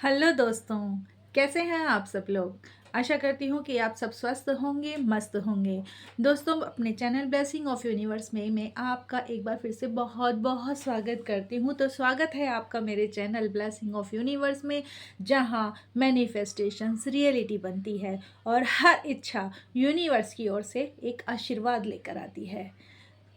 Hello दोस्तों। कैसे हैं आप सब लोग। आशा करती हूँ कि आप सब स्वस्थ होंगे, मस्त होंगे। दोस्तों, अपने चैनल ब्लेसिंग ऑफ यूनिवर्स में मैं आपका एक बार फिर से बहुत बहुत स्वागत करती हूँ। तो स्वागत है आपका मेरे चैनल ब्लेसिंग ऑफ यूनिवर्स में, जहाँ मैनिफेस्टेशंस रियलिटी बनती है और हर इच्छा यूनिवर्स की ओर से एक आशीर्वाद लेकर आती है।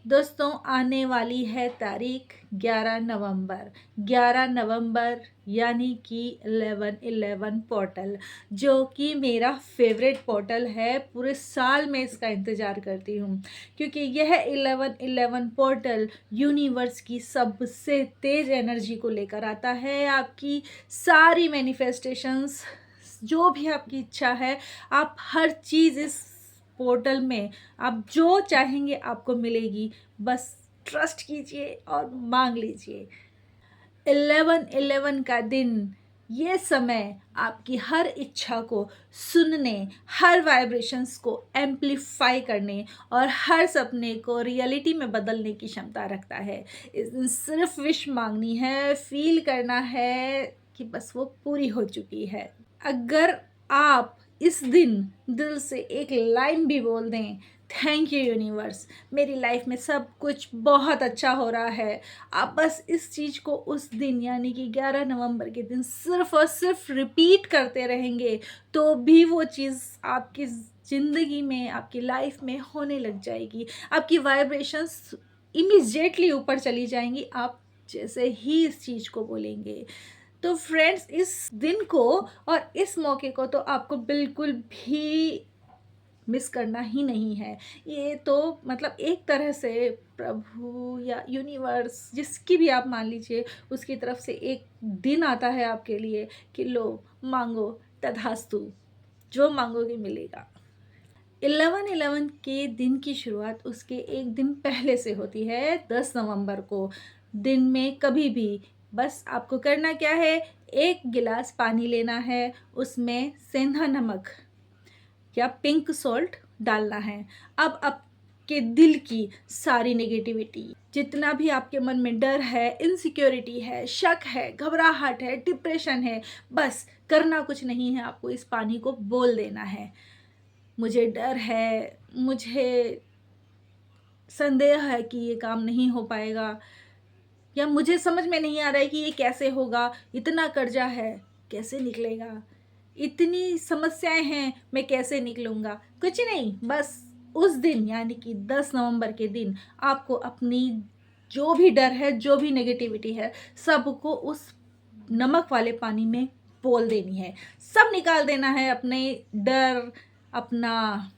दोस्तों, आने वाली है तारीख 11 नवंबर। 11 नवंबर यानी कि 11/11 पोर्टल, जो कि मेरा फेवरेट पोर्टल है। पूरे साल में इसका इंतज़ार करती हूँ, क्योंकि यह 11/11 पोर्टल यूनिवर्स की सबसे तेज़ एनर्जी को लेकर आता है। आपकी सारी मैनिफेस्टेशंस, जो भी आपकी इच्छा है, आप हर चीज़ इस पोर्टल में आप जो चाहेंगे आपको मिलेगी। बस ट्रस्ट कीजिए और मांग लीजिए। 11/11 का दिन, ये समय आपकी हर इच्छा को सुनने, हर वाइब्रेशंस को एम्प्लीफाई करने और हर सपने को रियलिटी में बदलने की क्षमता रखता है। इस दिन सिर्फ विश मांगनी है, फील करना है कि बस वो पूरी हो चुकी है। अगर आप इस दिन दिल से एक लाइन भी बोल दें, थैंक यू यूनिवर्स, मेरी लाइफ में सब कुछ बहुत अच्छा हो रहा है, आप बस इस चीज़ को उस दिन यानी कि 11 नवंबर के दिन सिर्फ और सिर्फ रिपीट करते रहेंगे, तो भी वो चीज़ आपकी ज़िंदगी में, आपकी लाइफ में होने लग जाएगी। आपकी वाइब्रेशंस इमीडिएटली ऊपर चली जाएंगी, आप जैसे ही इस चीज़ को बोलेंगे। तो फ्रेंड्स, इस दिन को और इस मौके को तो आपको बिल्कुल भी मिस करना ही नहीं है। ये तो मतलब एक तरह से प्रभु या यूनिवर्स, जिसकी भी आप मान लीजिए, उसकी तरफ से एक दिन आता है आपके लिए कि लो, मांगो, तथास्तु, जो मांगोगे मिलेगा। 11/11 के दिन की शुरुआत उसके एक दिन पहले से होती है, 10 नवंबर को। दिन में कभी भी बस आपको करना क्या है, एक गिलास पानी लेना है, उसमें सेंधा नमक या पिंक सॉल्ट डालना है। अब आपके दिल की सारी नेगेटिविटी, जितना भी आपके मन में डर है, इनसिक्योरिटी है, शक है, घबराहट है, डिप्रेशन है, बस करना कुछ नहीं है, आपको इस पानी को बोल देना है। मुझे डर है, मुझे संदेह है कि ये काम नहीं हो पाएगा, या मुझे समझ में नहीं आ रहा है कि ये कैसे होगा, इतना कर्जा है, कैसे निकलेगा, इतनी समस्याएं हैं, मैं कैसे निकलूँगा। कुछ नहीं, बस उस दिन यानी कि 10 नवंबर के दिन आपको अपनी जो भी डर है, जो भी नेगेटिविटी है, सबको उस नमक वाले पानी में बोल देनी है। सब निकाल देना है, अपने डर, अपना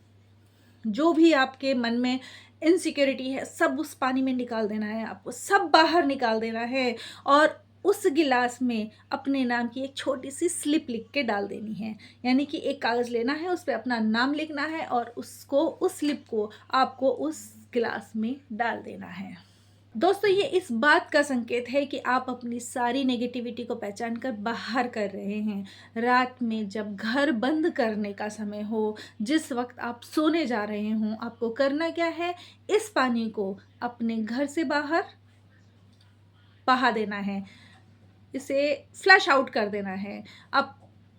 जो भी आपके मन में इनसिक्योरिटी है, सब उस पानी में निकाल देना है, आपको सब बाहर निकाल देना है। और उस गिलास में अपने नाम की एक छोटी सी स्लिप लिख के डाल देनी है। यानी कि एक कागज़ लेना है, उस पे अपना नाम लिखना है और उसको, उस स्लिप को आपको उस गिलास में डाल देना है। दोस्तों, ये इस बात का संकेत है कि आप अपनी सारी नेगेटिविटी को पहचान कर बाहर कर रहे हैं। रात में जब घर बंद करने का समय हो, जिस वक्त आप सोने जा रहे हों, आपको करना क्या है, इस पानी को अपने घर से बाहर बहा देना है, इसे फ्लश आउट कर देना है। अब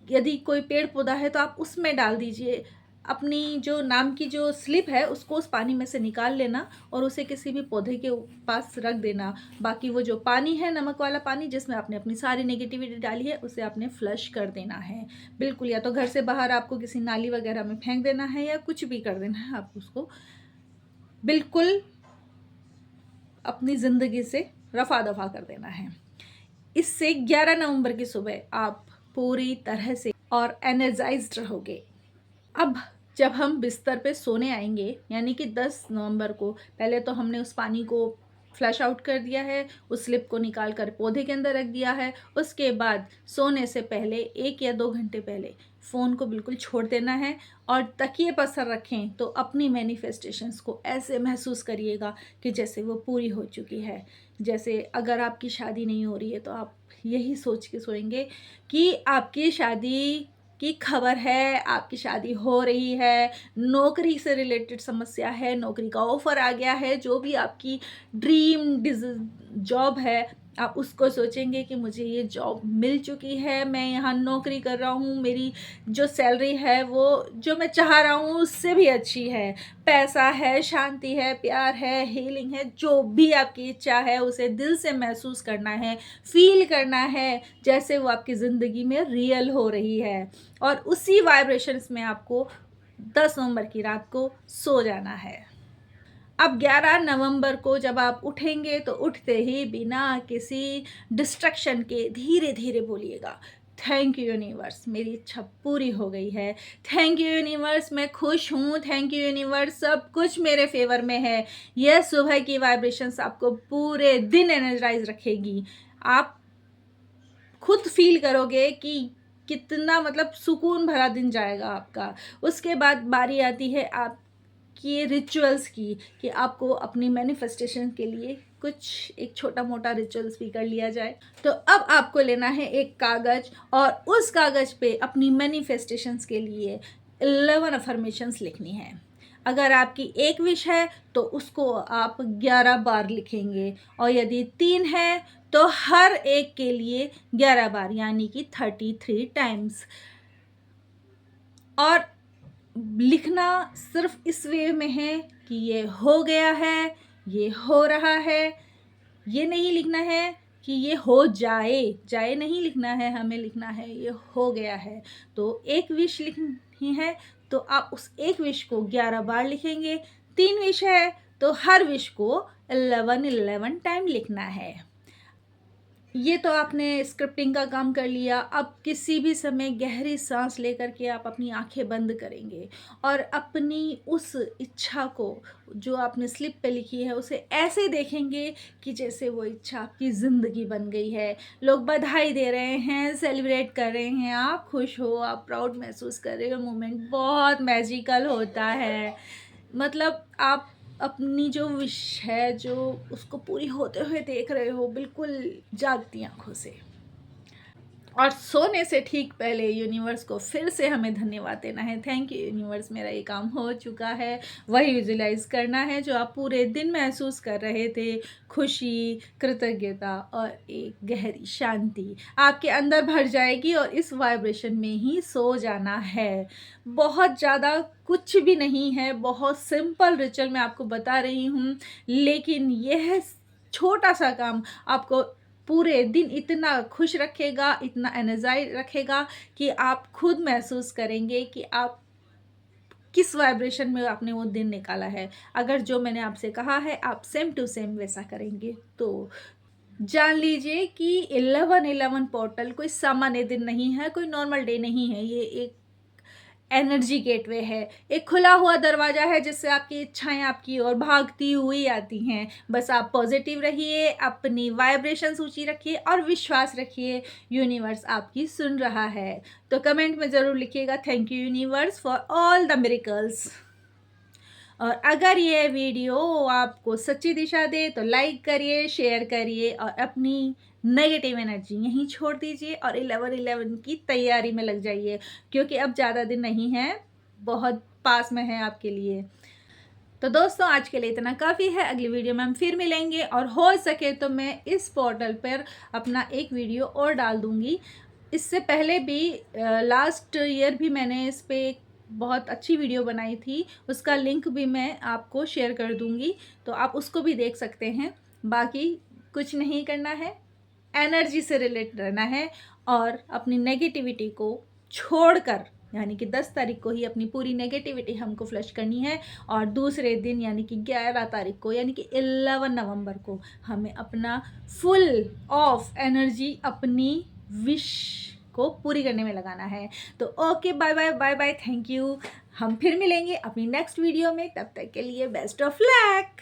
यदि कोई पेड़ पौधा है तो आप उसमें डाल दीजिए। अपनी जो नाम की जो स्लिप है, उसको उस पानी में से निकाल लेना और उसे किसी भी पौधे के पास रख देना। बाकी वो जो पानी है, नमक वाला पानी, जिसमें आपने अपनी सारी नेगेटिविटी डाली है, उसे आपने फ्लश कर देना है। बिल्कुल, या तो घर से बाहर आपको किसी नाली वगैरह में फेंक देना है, या कुछ भी कर देना है, आप उसको बिल्कुल अपनी ज़िंदगी से रफ़ा दफ़ा कर देना है। इससे 11 नवंबर की सुबह आप पूरी तरह से और एनर्जाइज्ड रहोगे। अब जब हम बिस्तर पे सोने आएंगे, यानी कि 10 नवंबर को, पहले तो हमने उस पानी को फ्लश आउट कर दिया है, उस स्लिप को निकाल कर पौधे के अंदर रख दिया है। उसके बाद सोने से पहले 1 या 2 घंटे पहले फ़ोन को बिल्कुल छोड़ देना है और तकिए पर सर रखें तो अपनी मैनिफेस्टेशंस को ऐसे महसूस करिएगा कि जैसे वो पूरी हो चुकी है। जैसे अगर आपकी शादी नहीं हो रही है तो आप यही सोच के सोएंगे कि आपकी शादी की खबर है, आपकी शादी हो रही है, नौकरी से रिलेटेड समस्या है, नौकरी का ऑफ़र आ गया है, जो भी आपकी ड्रीम जॉब है, आप उसको सोचेंगे कि मुझे ये जॉब मिल चुकी है, मैं यहाँ नौकरी कर रहा हूँ, मेरी जो सैलरी है वो जो मैं चाह रहा हूँ उससे भी अच्छी है, पैसा है, शांति है, प्यार है, हीलिंग है, जो भी आपकी इच्छा है उसे दिल से महसूस करना है, फील करना है जैसे वो आपकी ज़िंदगी में रियल हो रही है, और उसी वाइब्रेशंस में आपको 10 नवंबर की रात को सो जाना है। अब 11 नवंबर को जब आप उठेंगे तो उठते ही बिना किसी डिस्ट्रक्शन के धीरे धीरे बोलिएगा, थैंक यू यूनिवर्स, मेरी इच्छा पूरी हो गई है, थैंक यू यूनिवर्स, मैं खुश हूँ, थैंक यू यूनिवर्स, सब कुछ मेरे फेवर में है। यह सुबह की वाइब्रेशंस आपको पूरे दिन एनर्जाइज रखेगी। आप खुद फील करोगे कि कितना मतलब सुकून भरा दिन जाएगा आपका। उसके बाद बारी आती है आपकी रिचुअल्स की, कि आपको अपनी मैनिफेस्टेशन के लिए कुछ एक छोटा मोटा रिचुअल्स भी कर लिया जाए। तो अब आपको लेना है एक कागज़, और उस कागज़ पे अपनी मैनिफेस्टेशंस के लिए 11 अफर्मेशंस लिखनी है। अगर आपकी एक विश है तो उसको आप 11 बार लिखेंगे, और यदि 3 है तो हर एक के लिए 11 बार, यानी कि 33 टाइम्स। और लिखना सिर्फ इस वे में है कि ये हो गया है, ये हो रहा है, ये नहीं लिखना है कि ये हो जाए, जाए नहीं लिखना है, हमें लिखना है ये हो गया है। तो एक विश लिखनी है तो आप उस एक विश को 11 बार लिखेंगे। 3 विश है तो हर विश को 11 टाइम लिखना है। ये तो आपने स्क्रिप्टिंग का काम कर लिया। अब किसी भी समय गहरी सांस लेकर के आप अपनी आंखें बंद करेंगे और अपनी उस इच्छा को जो आपने स्लिप पे लिखी है उसे ऐसे देखेंगे कि जैसे वो इच्छा आपकी ज़िंदगी बन गई है। लोग बधाई दे रहे हैं, सेलिब्रेट कर रहे हैं, आप खुश हो, आप प्राउड महसूस कर रहे हो। मोमेंट बहुत मैजिकल होता है। मतलब आप अपनी जो विश है जो उसको पूरी होते हुए देख रहे हो, बिल्कुल जागती आंखों से। और सोने से ठीक पहले यूनिवर्स को फिर से हमें धन्यवाद देना है। थैंक यू यूनिवर्स, मेरा ये काम हो चुका है। वही विजुलाइज करना है जो आप पूरे दिन महसूस कर रहे थे, खुशी, कृतज्ञता और एक गहरी शांति आपके अंदर भर जाएगी, और इस वाइब्रेशन में ही सो जाना है। बहुत ज़्यादा कुछ भी नहीं है, बहुत सिंपल रिचुअल मैं आपको बता रही हूँ, लेकिन यह छोटा सा काम आपको पूरे दिन इतना खुश रखेगा, इतना एनर्जाइज रखेगा कि आप खुद महसूस करेंगे कि आप किस वाइब्रेशन में आपने वो दिन निकाला है। अगर जो मैंने आपसे कहा है आप सेम टू सेम वैसा करेंगे तो जान लीजिए कि 11-11 पोर्टल कोई सामान्य दिन नहीं है, कोई नॉर्मल डे नहीं है। ये एक एनर्जी गेटवे है, एक खुला हुआ दरवाज़ा है जिससे आपकी इच्छाएं आपकी ओर भागती हुई आती हैं। बस आप पॉजिटिव रहिए, अपनी वाइब्रेशन ऊंची रखिए और विश्वास रखिए, यूनिवर्स आपकी सुन रहा है। तो कमेंट में ज़रूर लिखिएगा, thank you universe for all the miracles. और अगर ये वीडियो आपको सच्ची दिशा दे तो लाइक करिए, शेयर करिए और अपनी नेगेटिव एनर्जी यहीं छोड़ दीजिए और 11-11 की तैयारी में लग जाइए, क्योंकि अब ज़्यादा दिन नहीं है, बहुत पास में है आपके लिए। तो दोस्तों आज के लिए इतना काफ़ी है। अगली वीडियो में हम फिर मिलेंगे, और हो सके तो मैं इस पोर्टल पर अपना एक वीडियो और डाल दूँगी। इससे पहले भी लास्ट ईयर भी मैंने इस पे एक बहुत अच्छी वीडियो बनाई थी, उसका लिंक भी मैं आपको शेयर कर दूँगी, तो आप उसको भी देख सकते हैं। बाकी कुछ नहीं करना है, एनर्जी से रिलेट रहना है और अपनी नेगेटिविटी को छोड़कर, यानी कि 10 तारीख को ही अपनी पूरी नेगेटिविटी हमको फ्लश करनी है, और दूसरे दिन यानी कि 11 तारीख को यानी कि 11 नवंबर को हमें अपना फुल ऑफ एनर्जी अपनी विश को पूरी करने में लगाना है। तो okay, bye bye bye bye, thank you. हम फिर मिलेंगे अपनी नेक्स्ट वीडियो में, तब तक के लिए बेस्ट ऑफ लक।